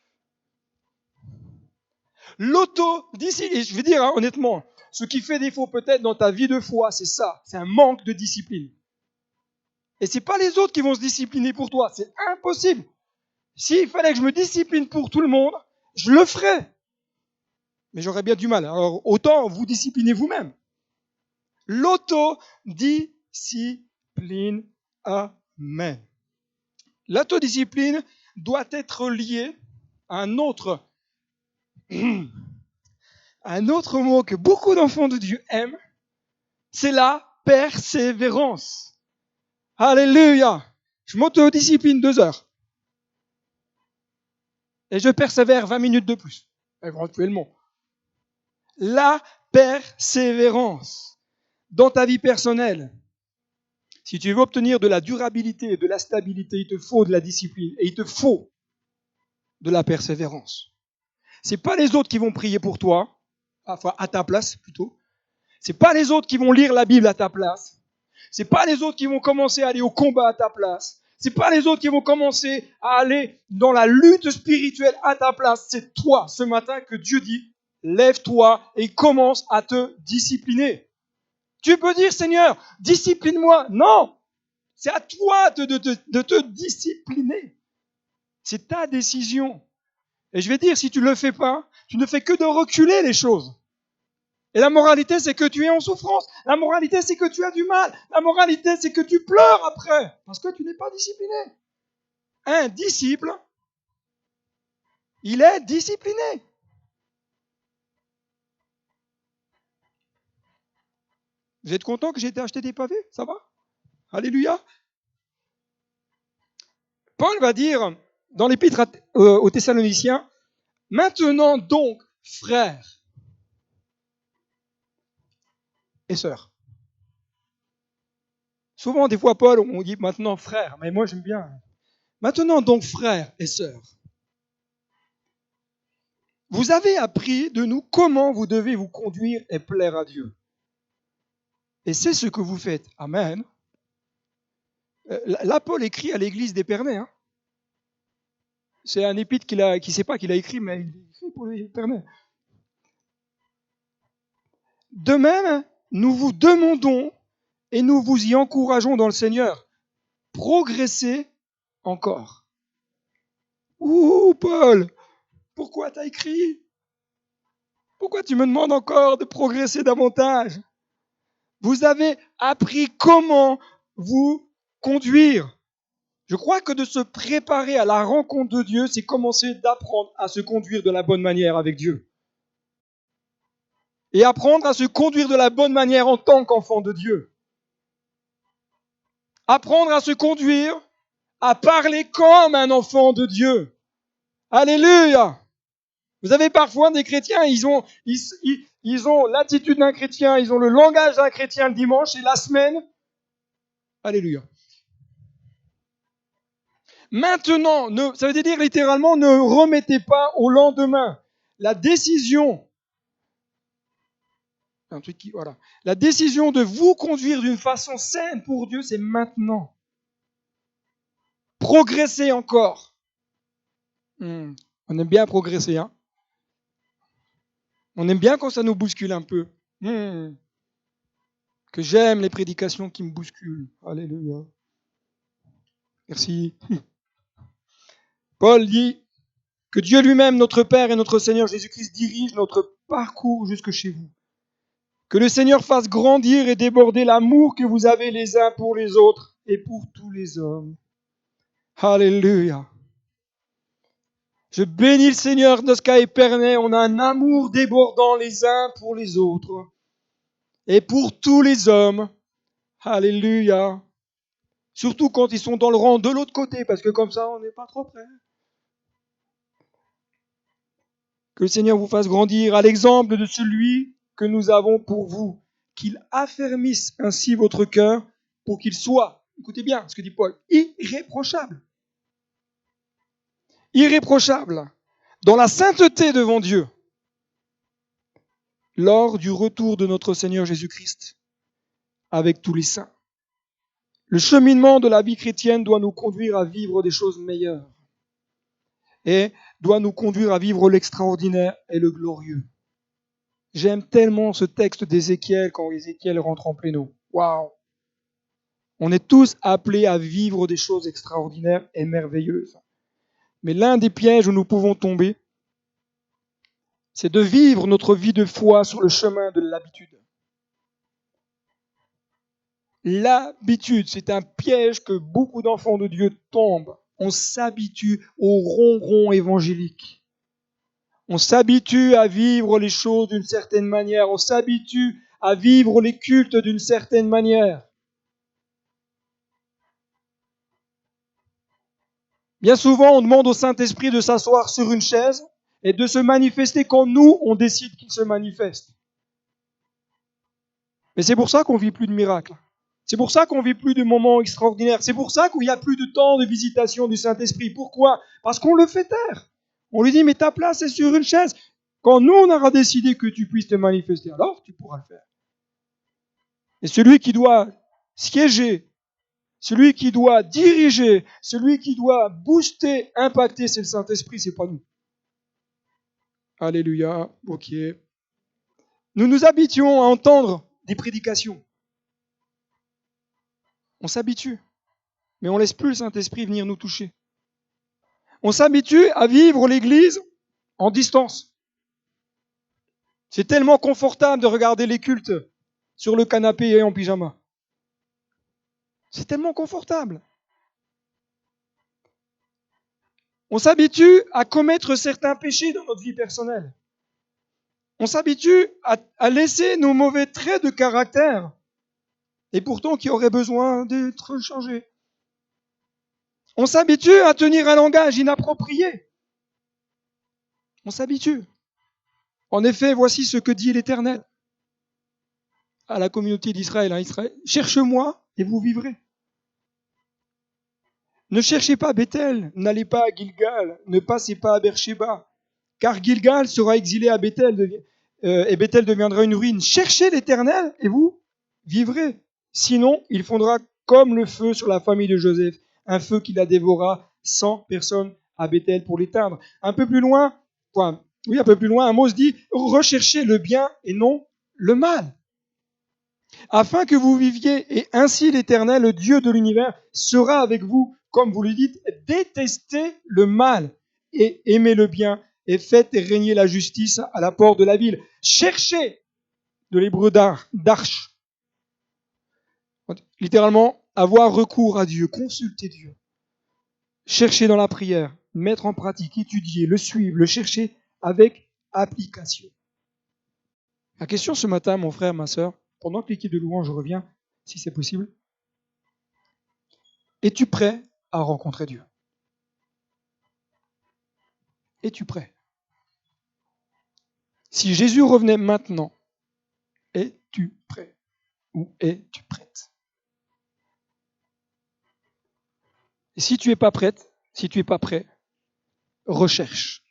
L'autodiscipline, je veux dire honnêtement, ce qui fait défaut peut-être dans ta vie de foi, c'est ça, c'est un manque de discipline. Et c'est pas les autres qui vont se discipliner pour toi, c'est impossible. S'il fallait que je me discipline pour tout le monde, je le ferais. Mais j'aurais bien du mal. Alors autant vous disciplinez vous-même. L'autodiscipline. Amen. L'autodiscipline doit être liée à un autre mot que beaucoup d'enfants de Dieu aiment, c'est la persévérance. Alléluia. Je m'autodiscipline 2 heures. Et je persévère 20 minutes de plus, éventuellement. La persévérance dans ta vie personnelle. Si tu veux obtenir de la durabilité et de la stabilité, il te faut de la discipline et il te faut de la persévérance. C'est pas les autres qui vont prier pour toi, enfin à ta place plutôt. C'est pas les autres qui vont lire la Bible à ta place. C'est pas les autres qui vont commencer à aller au combat à ta place. C'est pas les autres qui vont commencer à aller dans la lutte spirituelle à ta place. C'est toi, ce matin, que Dieu dit, lève-toi et commence à te discipliner. Tu peux dire, Seigneur, discipline-moi. Non, c'est à toi de te discipliner. C'est ta décision. Et je vais dire, si tu ne le fais pas, tu ne fais que de reculer les choses. Et la moralité, c'est que tu es en souffrance. La moralité, c'est que tu as du mal. La moralité, c'est que tu pleures après, parce que tu n'es pas discipliné. Un disciple, il est discipliné. Vous êtes content que j'ai été acheter des pavés? Ça va? Alléluia. Paul va dire, dans l'épître aux Thessaloniciens, maintenant donc, frères et sœurs. Souvent, des fois, Paul, on dit maintenant frères, mais moi j'aime bien. Maintenant donc, frères et sœurs, vous avez appris de nous comment vous devez vous conduire et plaire à Dieu. Et c'est ce que vous faites. Amen. Là, Paul écrit à l'église d'Épernay. Hein. C'est un épître qu'il ne sait pas qu'il a écrit, mais il écrit pour l'Épernay. De même, nous vous demandons et nous vous y encourageons dans le Seigneur. Progressez encore. Ouh, Paul, pourquoi tu as écrit? Pourquoi tu me demandes encore de progresser davantage? Vous avez appris comment vous conduire. Je crois que de se préparer à la rencontre de Dieu, c'est commencer d'apprendre à se conduire de la bonne manière avec Dieu. Et apprendre à se conduire de la bonne manière en tant qu'enfant de Dieu. Apprendre à se conduire, à parler comme un enfant de Dieu. Alléluia! Vous avez parfois des chrétiens, ils ont l'attitude d'un chrétien, ils ont le langage d'un chrétien le dimanche et la semaine. Alléluia. Maintenant, ça veut dire littéralement, ne remettez pas au lendemain. La décision, la décision de vous conduire d'une façon saine pour Dieu, c'est maintenant. Progressez encore. On aime bien progresser, hein. On aime bien quand ça nous bouscule un peu. Que j'aime les prédications qui me bousculent. Alléluia. Merci. Paul dit que Dieu lui-même, notre Père et notre Seigneur Jésus-Christ dirige notre parcours jusque chez vous. Que le Seigneur fasse grandir et déborder l'amour que vous avez les uns pour les autres et pour tous les hommes. Alléluia. Je bénis le Seigneur de ce qu'a Épernay. On a un amour débordant les uns pour les autres. et pour tous les hommes. Alléluia. Surtout quand ils sont dans le rang de l'autre côté, parce que comme ça, on n'est pas trop près. Que le Seigneur vous fasse grandir à l'exemple de celui que nous avons pour vous, qu'il affermisse ainsi votre cœur pour qu'il soit, écoutez bien ce que dit Paul, irréprochable. Irréprochable dans la sainteté devant Dieu lors du retour de notre Seigneur Jésus-Christ avec tous les saints. Le cheminement de la vie chrétienne doit nous conduire à vivre des choses meilleures et doit nous conduire à vivre l'extraordinaire et le glorieux. J'aime tellement ce texte d'Ézéchiel quand Ézéchiel rentre en pléno. Waouh! On est tous appelés à vivre des choses extraordinaires et merveilleuses. Mais l'un des pièges où nous pouvons tomber, c'est de vivre notre vie de foi sur le chemin de l'habitude. L'habitude, c'est un piège que beaucoup d'enfants de Dieu tombent. On s'habitue au ronron évangélique. On s'habitue à vivre les choses d'une certaine manière. On s'habitue à vivre les cultes d'une certaine manière. Bien souvent, on demande au Saint-Esprit de s'asseoir sur une chaise et de se manifester quand nous, on décide qu'il se manifeste. Mais c'est pour ça qu'on ne vit plus de miracles. C'est pour ça qu'on ne vit plus de moments extraordinaires. C'est pour ça qu'il n'y a plus de temps de visitation du Saint-Esprit. Pourquoi? Parce qu'on le fait taire. On lui dit, mais ta place est sur une chaise. Quand nous, on aura décidé que tu puisses te manifester, alors tu pourras le faire. Et celui qui doit siéger, celui qui doit diriger, celui qui doit booster, impacter, c'est le Saint-Esprit, c'est pas nous. Alléluia, ok. Nous nous habituons à entendre des prédications. On s'habitue, mais on ne laisse plus le Saint-Esprit venir nous toucher. On s'habitue à vivre l'Église en distance. C'est tellement confortable de regarder les cultes sur le canapé et en pyjama. C'est tellement confortable. On s'habitue à commettre certains péchés dans notre vie personnelle. On s'habitue à laisser nos mauvais traits de caractère, et pourtant qui auraient besoin d'être changés. On s'habitue à tenir un langage inapproprié. On s'habitue. En effet, voici ce que dit l'Éternel à la communauté d'Israël. Israël, cherche-moi et vous vivrez. Ne cherchez pas Bethel, n'allez pas à Gilgal, ne passez pas à Beersheba, car Gilgal sera exilé à Bethel et Bethel deviendra une ruine. Cherchez l'Éternel et vous vivrez. Sinon, il fondra comme le feu sur la famille de Joseph, un feu qui la dévora, 100 personnes à Bethel pour l'éteindre. Un peu plus loin, Amos dit, recherchez le bien et non le mal, afin que vous viviez, et ainsi l'Éternel, le Dieu de l'univers, sera avec vous, comme vous le dites, détestez le mal et aimez le bien, et faites régner la justice à la porte de la ville. Cherchez, de l'hébreu d'arche, littéralement, avoir recours à Dieu, consulter Dieu, chercher dans la prière, mettre en pratique, étudier, le suivre, le chercher avec application. La question ce matin, mon frère, ma sœur, pendant que l'équipe de louange revient, si c'est possible, es-tu prêt à rencontrer Dieu? Es-tu prêt? Si Jésus revenait maintenant, es-tu prêt? Ou es-tu prête? Et si tu n'es pas prête, si tu n'es pas prêt, recherche.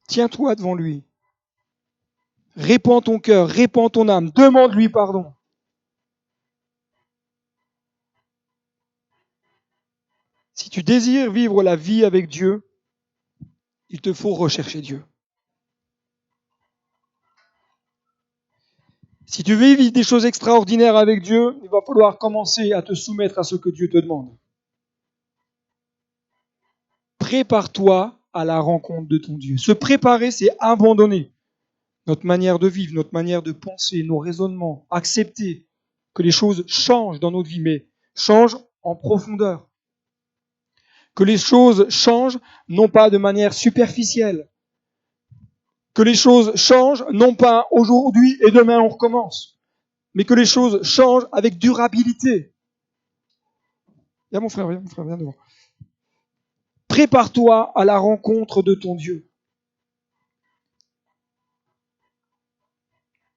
Tiens-toi devant lui. Répands ton cœur, répands ton âme, demande-lui pardon. Si tu désires vivre la vie avec Dieu, il te faut rechercher Dieu. Si tu veux vivre des choses extraordinaires avec Dieu, il va falloir commencer à te soumettre à ce que Dieu te demande. Prépare-toi à la rencontre de ton Dieu. Se préparer, c'est abandonner notre manière de vivre, notre manière de penser, nos raisonnements, accepter que les choses changent dans notre vie, mais changent en profondeur. Que les choses changent non pas de manière superficielle, que les choses changent, non pas aujourd'hui et demain on recommence, mais que les choses changent avec durabilité. Viens mon frère, viens devant. Prépare-toi à la rencontre de ton Dieu.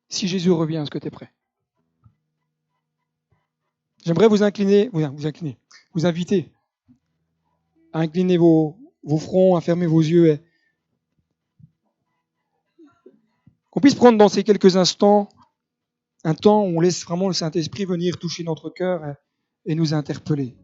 Si Jésus revient, est-ce que tu es prêt? J'aimerais vous inviter à incliner vos fronts, à fermer vos yeux, et qu'on puisse prendre dans ces quelques instants un temps où on laisse vraiment le Saint-Esprit venir toucher notre cœur et nous interpeller.